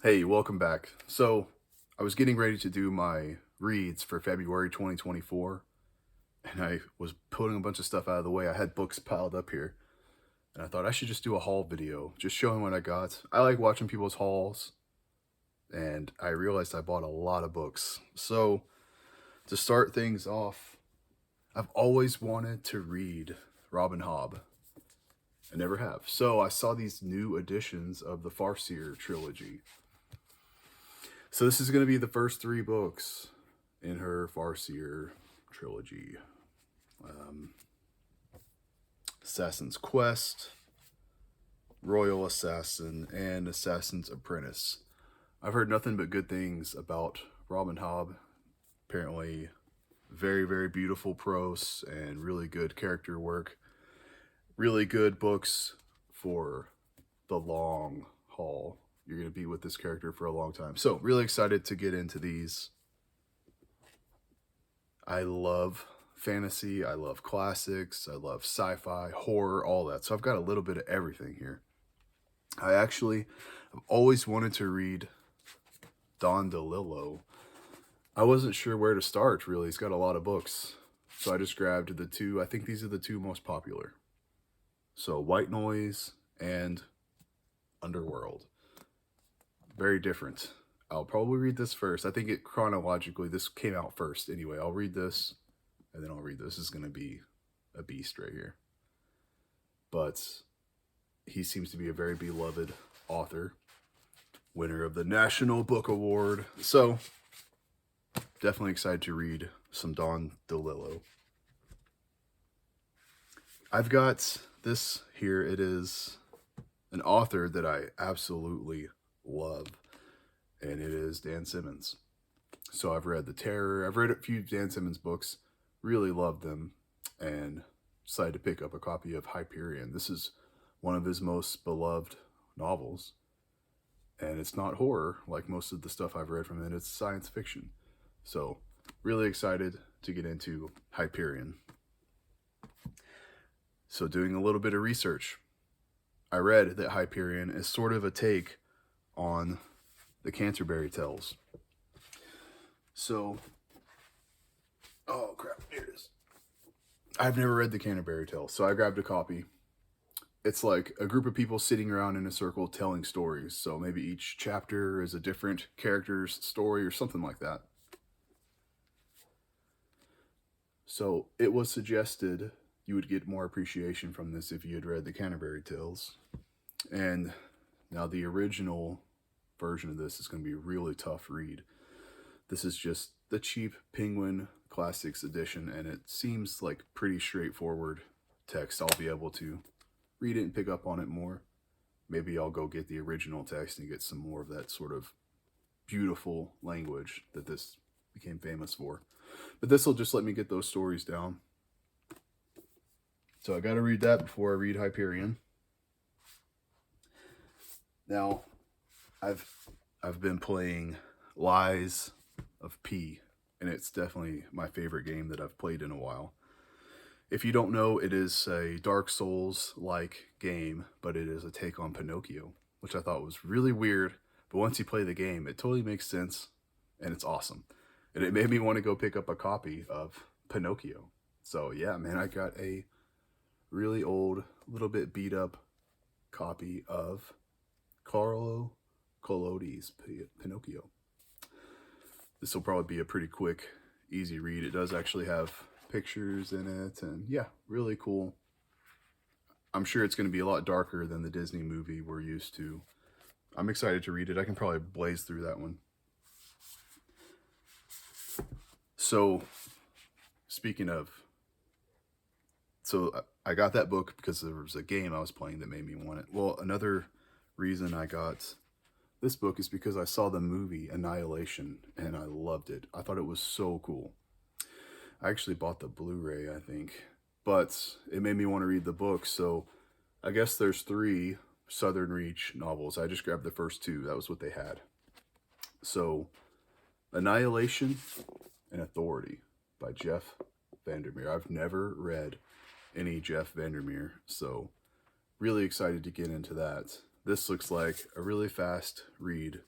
Hey, welcome back. So, I was getting ready to do my reads for February 2024, and I was putting a bunch of stuff out of the way. I had books piled up here, and I thought I should just do a haul video, just showing what I got. I like watching people's hauls, and I realized I bought a lot of books. So, to start things off, I've always wanted to read Robin Hobb. I never have. So, I saw these new editions of the Farseer trilogy. So this is going to be the first three books in her Farseer trilogy. Um, Assassin's Quest, Royal Assassin, and Assassin's Apprentice. I've heard nothing but good things about Robin Hobb. Apparently, very, very beautiful prose and really good character work. Really good books for the long haul. You're going to be with this character for a long time. So, really excited to get into these. I love fantasy, I love classics, I love sci-fi, horror, all that. So I've got a little bit of everything here. I actually have always wanted to read Don DeLillo. I wasn't sure where to start, really. He's got a lot of books. So I just grabbed the two, I think these are the two most popular. So White Noise and Underworld. Very different. I'll probably read this first. I think it chronologically, this came out first. Anyway, I'll read this and then I'll read this. This is going to be a beast right here. But he seems to be a very beloved author, winner of the National Book Award. So, definitely excited to read some Don DeLillo. I've got this here. It is an author that I absolutely love, and it is Dan Simmons. So I've read The Terror. I've read a few Dan Simmons books, really loved them, and decided to pick up a copy of Hyperion. This is one of his most beloved novels, and it's not horror like most of the stuff I've read from it. It's science fiction. So, really excited to get into Hyperion. So, doing a little bit of research, I read that Hyperion is sort of a take on the Canterbury Tales. So, oh crap, here it is. I've never read the Canterbury Tales, so I grabbed a copy. It's like a group of people sitting around in a circle telling stories. So maybe each chapter is a different character's story or something like that. So it was suggested you would get more appreciation from this if you had read the Canterbury Tales. And now the original version of this is going to be a really tough read. This is just the cheap Penguin Classics edition, and it seems like pretty straightforward text. I'll be able to read it and pick up on it more. Maybe I'll go get the original text and get some more of that sort of beautiful language that this became famous for. But this will just let me get those stories down. So I got to read that before I read Hyperion. Now, I've been playing Lies of P, and it's definitely my favorite game that I've played in a while. If you don't know, it is a Dark Souls-like game, but it is a take on Pinocchio, which I thought was really weird. But once you play the game, it totally makes sense, and it's awesome. And it made me want to go pick up a copy of Pinocchio. So yeah, man, I got a really old, little bit beat up copy of Carlo Collodi's Pinocchio. This will probably be a pretty quick, easy read. It does actually have pictures in it, and yeah, really cool. I'm sure it's going to be a lot darker than the Disney movie we're used to. I'm excited to read it. I can probably blaze through that one. So, speaking of, so I got that book because there was a game I was playing that made me want it. Well, another reason I got this book is because I saw the movie Annihilation and I loved it. I thought it was so cool. I actually bought the Blu-ray, I think, but it made me want to read the book. So I guess there's three Southern Reach novels. I just grabbed the first two. That was what they had. So Annihilation and Authority by Jeff Vandermeer. I've never read any Jeff Vandermeer, so really excited to get into that. This looks like a really fast read.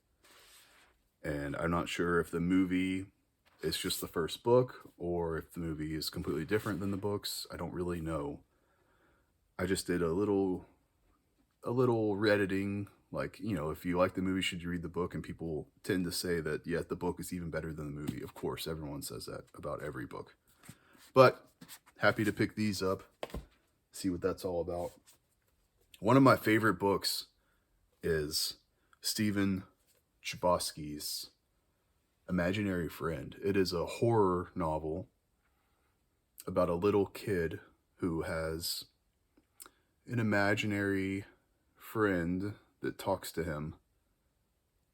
And I'm not sure if the movie is just the first book or if the movie is completely different than the books. I don't really know. I just did a little redditing, like, if you like the movie, should you read the book? And people tend to say that, yeah, the book is even better than the movie. Of course, everyone says that about every book. But happy to pick these up, see what that's all about. One of my favorite books is Stephen Chbosky's Imaginary Friend. It is a horror novel about a little kid who has an imaginary friend that talks to him,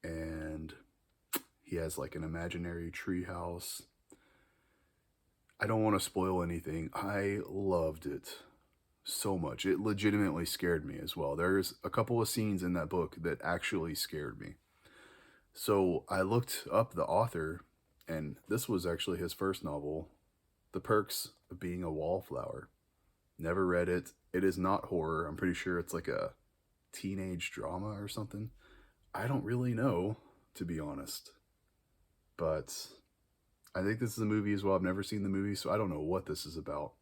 and he has like an imaginary treehouse. I don't want to spoil anything. I loved it so much. It legitimately scared me as well. There's a couple of scenes in that book that actually scared me. So I looked up the author, and this was actually his first novel, The Perks of Being a Wallflower. Never read it. It is not horror. I'm pretty sure it's like a teenage drama or something. I don't really know, to be honest. But I think this is a movie as well. I've never seen the movie, so I don't know what this is about.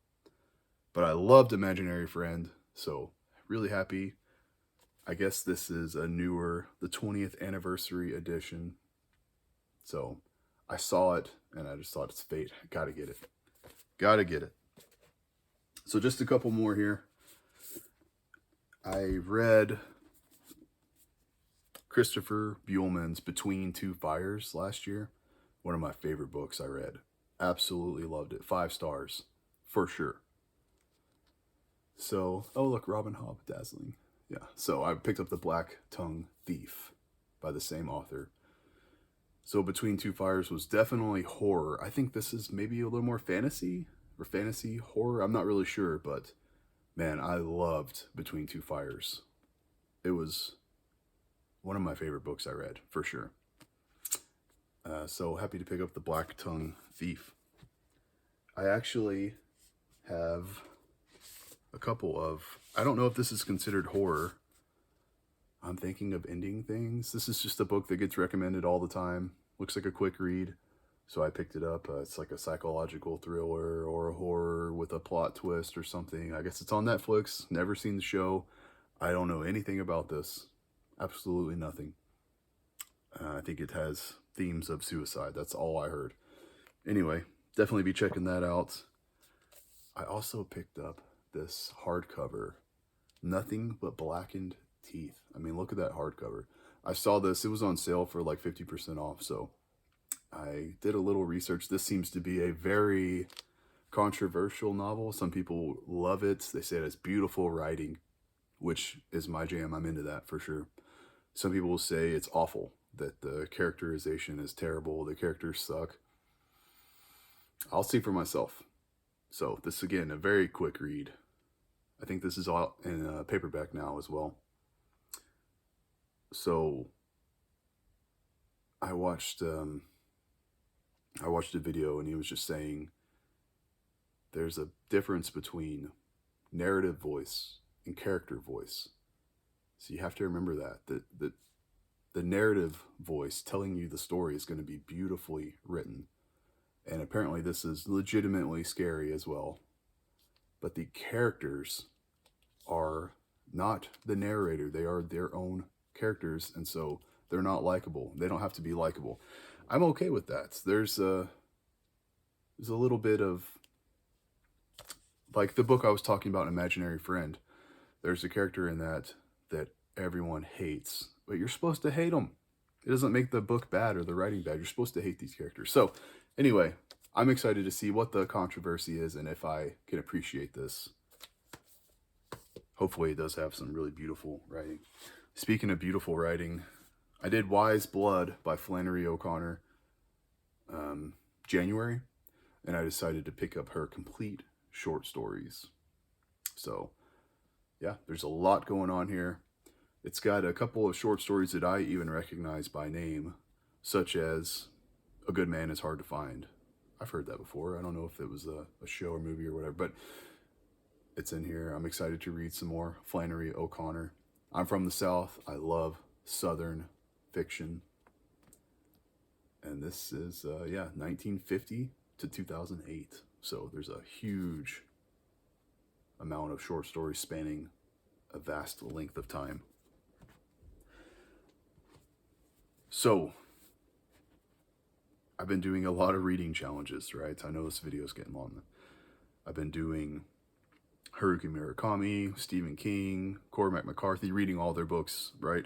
But I loved Imaginary Friend, so really happy. I guess this is a newer, the 20th anniversary edition. So I saw it, and I just thought it's fate. Gotta get it. Gotta get it. So just a couple more here. I read Christopher Buehlman's Between Two Fires last year. One of my favorite books I read. Absolutely loved it. 5 stars, for sure. So, oh look, Robin Hobb, dazzling. Yeah, so I picked up The Black Tongue Thief by the same author. So Between Two Fires was definitely horror. I think this is maybe a little more fantasy or fantasy horror. I'm not really sure, but man, I loved Between Two Fires. It was one of my favorite books I read, for sure. So happy to pick up The Black Tongue Thief. I actually have a couple of, I don't know if this is considered horror. I'm thinking of Ending Things. This is just a book that gets recommended all the time. Looks like a quick read, so I picked it up. It's like a psychological thriller or a horror with a plot twist or something. I guess it's on Netflix. Never seen the show. I don't know anything about this. Absolutely nothing. I think it has themes of suicide. That's all I heard. Anyway, definitely be checking that out. I also picked up this hardcover, Nothing But Blackened Teeth. I mean, look at that hardcover. I saw this. It was on sale for like 50% off, so I did a little research. This seems to be a very controversial novel. Some people love it. They say it has beautiful writing, which is my jam. I'm into that for sure. Some people will say it's awful, that the characterization is terrible, the characters suck. I'll see for myself. So this, again, a very quick read. I think this is all in paperback now as well. So I watched a video, and he was just saying there's a difference between narrative voice and character voice. So you have to remember that the narrative voice telling you the story is going to be beautifully written. And apparently this is legitimately scary as well. But the characters are not the narrator. They are their own characters, and so they're not likable. They don't have to be likable. I'm okay with that. There's a little bit of, like the book I was talking about, Imaginary Friend. There's a character in that everyone hates, but you're supposed to hate them. It doesn't make the book bad or the writing bad. You're supposed to hate these characters. So anyway, I'm excited to see what the controversy is and if I can appreciate this. Hopefully it does have some really beautiful writing. Speaking of beautiful writing, I did Wise Blood by Flannery O'Connor January, and I decided to pick up her complete short stories. So yeah, there's a lot going on here. It's got a couple of short stories that I even recognize by name, such as A Good Man Is Hard to Find. I've heard that before. I don't know if it was a show or movie or whatever, but it's in here. I'm excited to read some more Flannery O'Connor. I'm from the South. I love Southern fiction. And this is, yeah, 1950 to 2008. So there's a huge amount of short stories spanning a vast length of time. So I've been doing a lot of reading challenges, right? I know this video is getting long. I've been doing Haruki Murakami, Stephen King, Cormac McCarthy, reading all their books, right?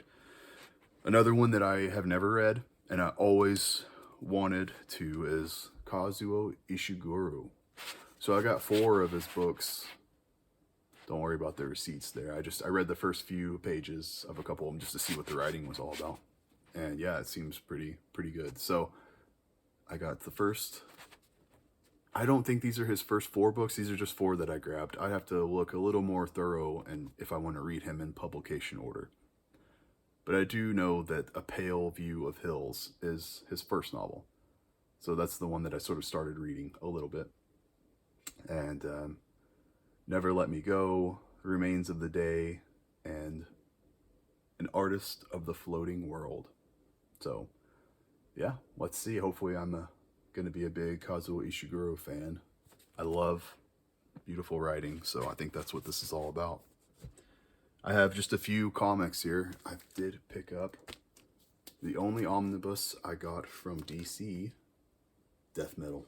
Another one that I have never read and I always wanted to is Kazuo Ishiguro. So I got 4 of his books. Don't worry about the receipts there. I read the first few pages of a couple of them just to see what the writing was all about. And yeah, it seems pretty good. So I got the first. I don't think these are his first 4 books. These are just 4 that I grabbed. I have to look a little more thorough and if I want to read him in publication order. But I do know that A Pale View of Hills is his first novel. So that's the one that I sort of started reading a little bit. And Never Let Me Go, Remains of the Day, and An Artist of the Floating World. So, yeah, let's see. Hopefully I'm going to be a big Kazuo Ishiguro fan. I love beautiful writing, so I think that's what this is all about. I have just a few comics here. I did pick up the only omnibus I got from DC, Death Metal.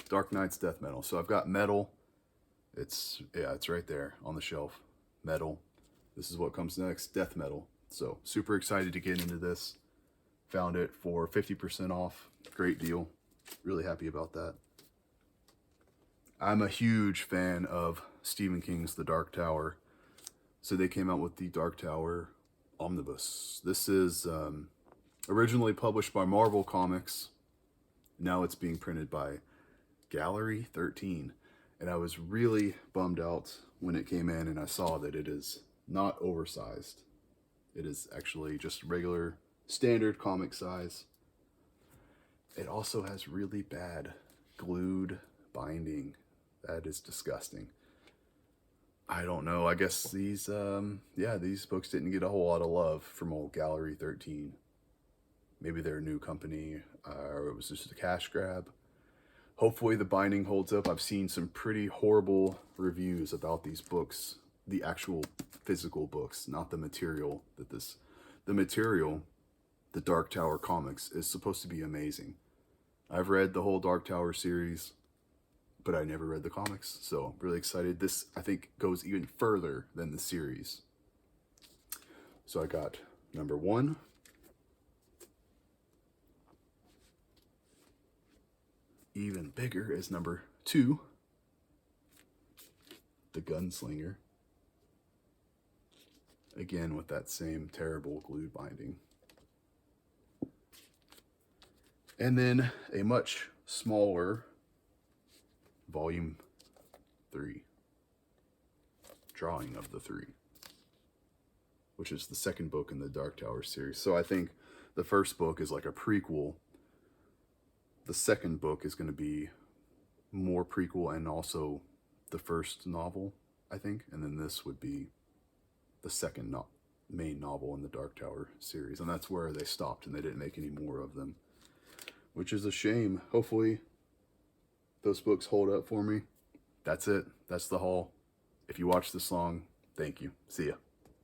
Dark Knight's Death Metal. So I've got Metal. It's right there on the shelf. Metal. This is what comes next, Death Metal. So super excited to get into this. Found it for 50% off. Great deal. Really happy about that. I'm a huge fan of Stephen King's The Dark Tower. So they came out with the Dark Tower Omnibus. This is originally published by Marvel Comics. Now it's being printed by Gallery 13. And I was really bummed out when it came in and I saw that it is not oversized. It is actually just regular standard comic size. It also has really bad glued binding. That is disgusting. I don't know. I guess these books didn't get a whole lot of love from old Gallery 13. Maybe they're a new company, or it was just a cash grab. Hopefully the binding holds up. I've seen some pretty horrible reviews about these books, the actual physical books, not the material the material, the Dark Tower comics, is supposed to be amazing. I've read the whole Dark Tower series, but I never read the comics, so I'm really excited. This, I think, goes even further than the series. So I got number 1. Even bigger is number 2, The Gunslinger. Again, with that same terrible glued binding. And then a much smaller Volume 3, Drawing of the Three, which is the second book in the Dark Tower series. So I think the first book is like a prequel. The second book is going to be more prequel and also the first novel, I think. And then this would be the second main novel in the Dark Tower series. And that's where they stopped and they didn't make any more of them, which is a shame. Hopefully those books hold up for me. That's it. That's the haul. If you watched this long, thank you. See ya.